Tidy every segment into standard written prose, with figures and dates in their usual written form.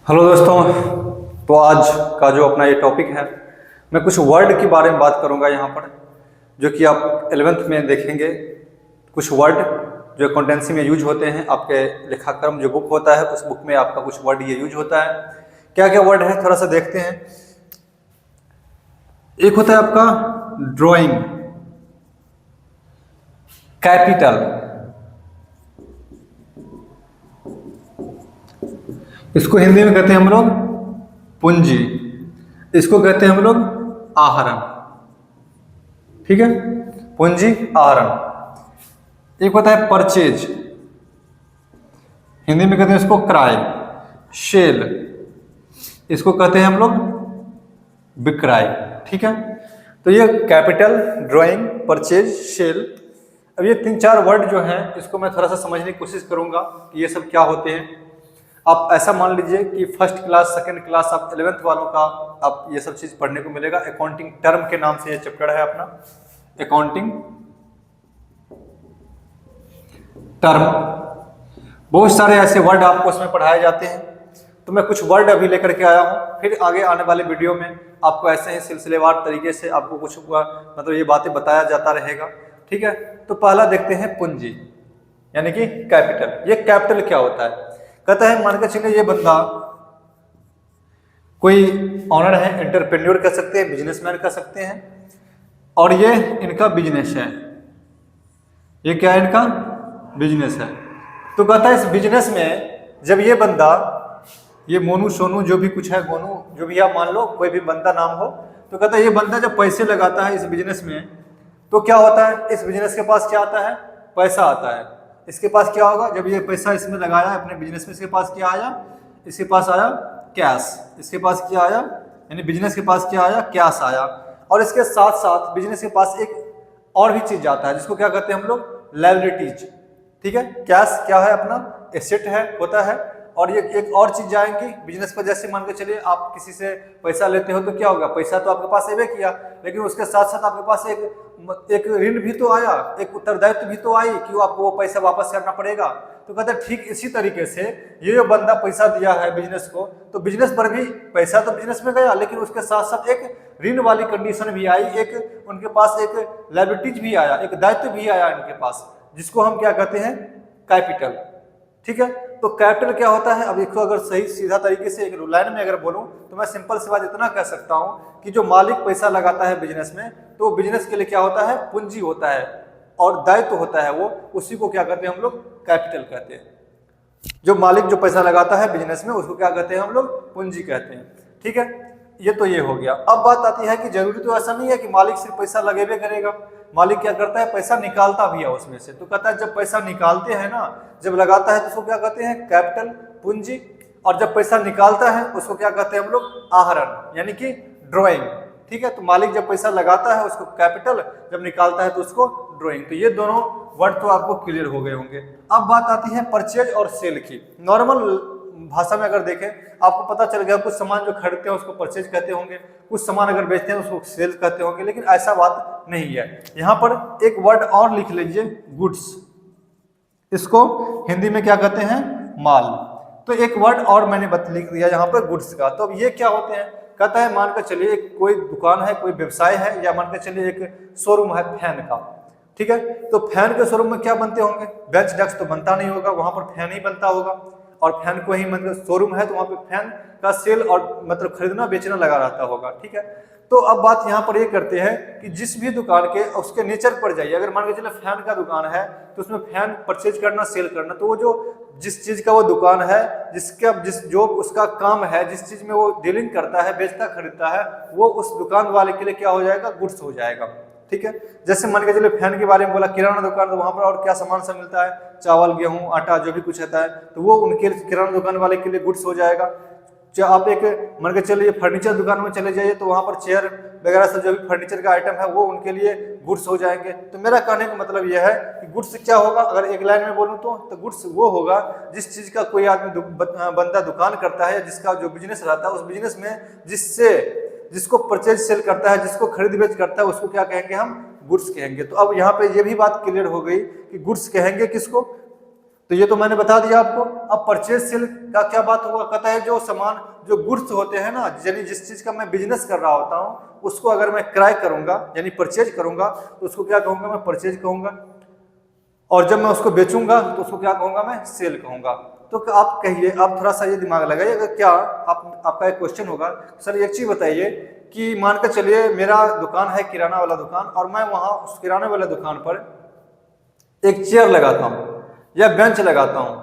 Hello दोस्तों। तो आज का जो अपना ये टॉपिक है, मैं कुछ वर्ड के बारे में बात करूंगा यहाँ पर, जो कि आप 11th में देखेंगे। कुछ वर्ड जो अकाउंटेंसी में यूज होते हैं, आपके लेखाक्रम जो बुक होता है उस बुक में आपका कुछ वर्ड ये यूज होता है। क्या क्या वर्ड है थोड़ा सा देखते हैं। एक होता है आपका ड्राइंग, कैपिटल, इसको हिंदी में कहते हैं हम लोग पूंजी, इसको कहते हैं हम लोग आहरण। ठीक है, पूंजी आहरण। एक होता है परचेज, हिंदी में कहते हैं इसको क्रय। सेल, इसको कहते हैं हम लोग विक्रय। ठीक है, तो ये कैपिटल, ड्राइंग, परचेज, सेल। अब ये 3-4 वर्ड जो हैं इसको मैं थोड़ा सा समझने की कोशिश करूंगा कि ये सब क्या होते हैं। आप ऐसा मान लीजिए कि फर्स्ट क्लास, सेकंड क्लास, आप 11th वालों का आप ये सब चीज़ पढ़ने को मिलेगा। अकाउंटिंग टर्म के नाम से ये चैप्टर है अपना, अकाउंटिंग टर्म। बहुत सारे ऐसे वर्ड आपको उसमें पढ़ाए जाते हैं। तो मैं कुछ वर्ड अभी लेकर के आया हूँ, फिर आगे आने वाले वीडियो में आपको ऐसे ही सिलसिलेवार तरीके से आपको कुछ मतलब ये बातें बताया जाता रहेगा। ठीक है, तो पहला देखते हैं पूंजी, यानी कि कैपिटल। ये कैपिटल क्या होता है? कहता है मान के चलिए ये बंदा कोई ऑनर है, एंटरप्रेन्योर कह सकते हैं, बिजनेसमैन कह सकते हैं, और ये इनका बिजनेस है। ये क्या है? इनका बिजनेस है। तो कहता है इस बिजनेस में जब ये बंदा, ये मोनू सोनू जो भी कुछ है, गोनू जो भी आप मान लो, कोई भी बंदा नाम हो, तो कहता है ये बंदा जब पैसे लगाता है इस बिजनेस में, तो क्या होता है? इस बिजनेस के पास क्या आता है? पैसा आता है। इसके पास क्या होगा? जब ये पैसा इसमें लगाया अपने बिजनेस में, इसके पास क्या आया? इसके पास आया कैश। इसके पास क्या आया? यानी बिजनेस के पास क्या आया? कैश आया। और इसके साथ साथ बिजनेस के पास एक और भी चीज जाता है जिसको क्या कहते हैं हम लोग? लायबिलिटीज। ठीक है, कैश क्या है? अपना एसेट है, होता है। और ये एक और चीज जाएंगी बिजनेस पर। जैसे मान के चलिए आप किसी से पैसा लेते हो तो क्या होगा? पैसा तो आपके पास एवे किया, लेकिन उसके साथ साथ आपके पास एक ऋण भी तो आया, एक उत्तरदायित्व भी तो आई कि आपको वो पैसा वापस करना पड़ेगा। तो कहते हैं ठीक इसी तरीके से ये जो बंदा पैसा दिया है बिजनेस को, तो बिजनेस पर भी पैसा तो बिजनेस में गया, लेकिन उसके साथ साथ एक ऋण वाली कंडीशन भी आई, एक उनके पास एक लायबिलिटीज भी आया, एक दायित्व भी आया इनके पास, जिसको हम क्या कहते हैं? कैपिटल। ठीक है, तो कैपिटल क्या होता है? अब इसको अगर सही सीधा तरीके से एक लाइन में अगर बोलूं तो मैं सिंपल सी बात इतना कह सकता हूं कि जो मालिक पैसा लगाता है बिजनेस में, तो बिजनेस के लिए क्या होता है? पूंजी होता है, और दायित्व होता है वो, उसी को क्या कहते हैं हम लोग? कैपिटल कहते हैं। जो मालिक जो पैसा लगाता है बिजनेस में उसको क्या कहते हैं हम लोग? पूंजी कहते हैं। ठीक है, ये तो ये हो गया। अब बात आती है कि जरूरी तो ऐसा नहीं है कि मालिक सिर्फ पैसा लगेबे करेगा। मालिक क्या करता है? पैसा निकालता भी है उसमें से। तो कहता है जब पैसा निकालते हैं ना, जब लगाता है तो उसको क्या कहते हैं? कैपिटल, पूंजी। और जब पैसा निकालता है उसको क्या कहते हैं हम लोग? आहरण, यानी कि ड्राइंग। ठीक है, तो मालिक जब पैसा लगाता है उसको कैपिटल, जब निकालता है तो उसको ड्राइंग। तो ये दोनों वर्ड तो आपको क्लियर हो गए होंगे। अब बात आती है परचेज और सेल की। नॉर्मल भाषा में अगर देखें, आपको पता चल गया कुछ सामान जो खरीदते हैं उसको परचेज कहते होंगे, कुछ सामान अगर बेचते हैं उसको सेल कहते होंगे, लेकिन ऐसा बात नहीं है। यहाँ पर एक वर्ड और लिख लीजिए, गुड्स। इसको हिंदी में क्या कहते हैं? माल। तो एक वर्ड और मैंने लिख दिया यहाँ पर गुड्स का। तो अब ये क्या होते हैं? कहता है मान कर चलिए एक कोई दुकान है, कोई व्यवसाय है, या मान कर चलिए एक शोरूम है फैन का। ठीक है, तो फैन के शोरूम में क्या बनते होंगे? बेंच डेस्क तो बनता नहीं होगा, वहां पर फैन ही बनता होगा। और फैन को ही मतलब शोरूम है तो वहां पे फैन का सेल और मतलब खरीदना बेचना लगा रहता होगा। ठीक है, तो अब बात यहाँ पर ये करते हैं कि जिस भी दुकान के उसके नेचर पर जाइए। अगर मान के चले फैन का दुकान है तो उसमें फैन परचेज करना, सेल करना, तो वो जो जिस चीज का वो दुकान है, जो उसका काम है, जिस चीज में वो डीलिंग करता है, बेचता खरीदता है, वो उस दुकान वाले के लिए क्या हो जाएगा? गुड्स हो जाएगा। ठीक है, जैसे मान के चलिए फैन के बारे में बोला, किराना दुकान, तो वहां पर और क्या सामान सब मिलता है? चावल, गेहूं, आटा, जो भी कुछ रहता है, तो वो उनके किराना दुकान वाले के लिए गुड्स हो जाएगा। आप एक मान के चलिए फर्नीचर दुकान में चले जाइए तो वहां पर चेयर वगैरह सब जो भी फर्नीचर का आइटम है वो उनके लिए गुड्स हो जाएंगे। तो मेरा कहने का मतलब यह है कि गुड्स क्या होगा? अगर एक लाइन में बोलूं तो गुड्स वो होगा जिस चीज का कोई आदमी बंदा दुकान करता है, जिसका जो बिजनेस रहता है, उस बिजनेस में जिसको परचेज सेल करता है, जिसको खरीद बेच करता है, उसको क्या कहेंगे? हम गुड्स कहेंगे। तो अब यहाँ पे ये भी बात क्लियर हो गई कि गुड्स कहेंगे किसको? तो ये तो मैंने बता दिया आपको। अब परचेज सेल का क्या बात होगा, कहता है जो सामान जो गुड्स होते हैं ना, यानी जिस चीज का मैं बिजनेस कर रहा होता हूँ उसको अगर मैं क्रय करूंगा यानी परचेज करूंगा तो उसको क्या कहूंगा, मैं परचेज कहूंगा। और जब मैं उसको बेचूंगा तो उसको क्या कहूंगा, मैं सेल कहूंगा। तो आप कहिए, आप थोड़ा सा ये दिमाग लगाइए, अगर क्या आपका एक क्वेश्चन होगा, सर एक चीज बताइए कि मान कर चलिए मेरा दुकान है किराना वाला दुकान, और मैं वहां उस किराने वाले दुकान पर एक चेयर लगाता हूं या बेंच लगाता हूं,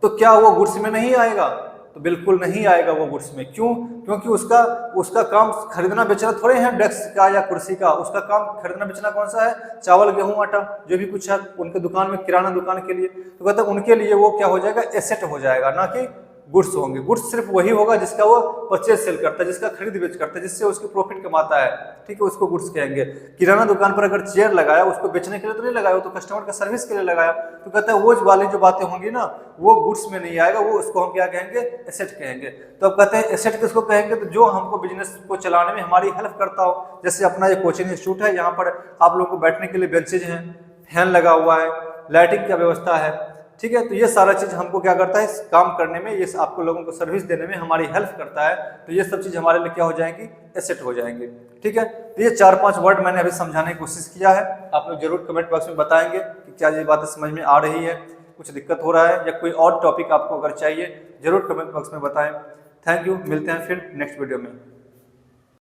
तो क्या वो गुड्स में नहीं आएगा? तो बिल्कुल नहीं आएगा वो गुड्स में। क्यों? क्योंकि उसका काम खरीदना बेचना थोड़े है डेस्क का या कुर्सी का। उसका काम खरीदना बेचना कौन सा है? चावल, गेहूं, आटा, जो भी कुछ है उनके दुकान में, किराना दुकान के लिए। तो कहते हैं उनके लिए वो क्या हो जाएगा, एसेट हो जाएगा, ना कि गुड्स होंगे। गुड्स सिर्फ वही होगा जिसका वो परचेज सेल करता है, जिसका खरीद बेच करता है, जिससे उसकी प्रॉफिट कमाता है, ठीक है, उसको गुड्स कहेंगे। किराना दुकान पर अगर चेयर लगाया, उसको बेचने के लिए तो नहीं लगाया, वो तो कस्टमर का सर्विस के लिए लगाया। तो कहता है वो वाली जो बातें होंगी ना, वो गुड्स में नहीं आएगा, वो उसको हम क्या कहेंगे, एसेट कहेंगे। तो अब कहते हैं एसेट किसको कहेंगे, तो जो हमको बिजनेस को चलाने में हमारी हेल्प करता हो। जैसे अपना ये कोचिंग इंस्टीट्यूट है, यहाँ पर आप लोगों को बैठने के लिए बेंचेज हैं, फैन लगा हुआ है, लाइटिंग की व्यवस्था है, ठीक है। तो ये सारा चीज हमको क्या करता है, इस काम करने में, ये आपको लोगों को सर्विस देने में हमारी हेल्प करता है। तो ये सब चीज हमारे लिए क्या हो जाएंगी, एसेट हो जाएंगे, ठीक है। तो ये 4-5 वर्ड मैंने अभी समझाने की कोशिश किया है। आप लोग जरूर कमेंट बॉक्स में बताएंगे कि क्या ये बातें समझ में आ रही है, कुछ दिक्कत हो रहा है, या कोई और टॉपिक आपको अगर चाहिए जरूर कमेंट बॉक्स में बताएं। थैंक यू, मिलते हैं फिर नेक्स्ट वीडियो में।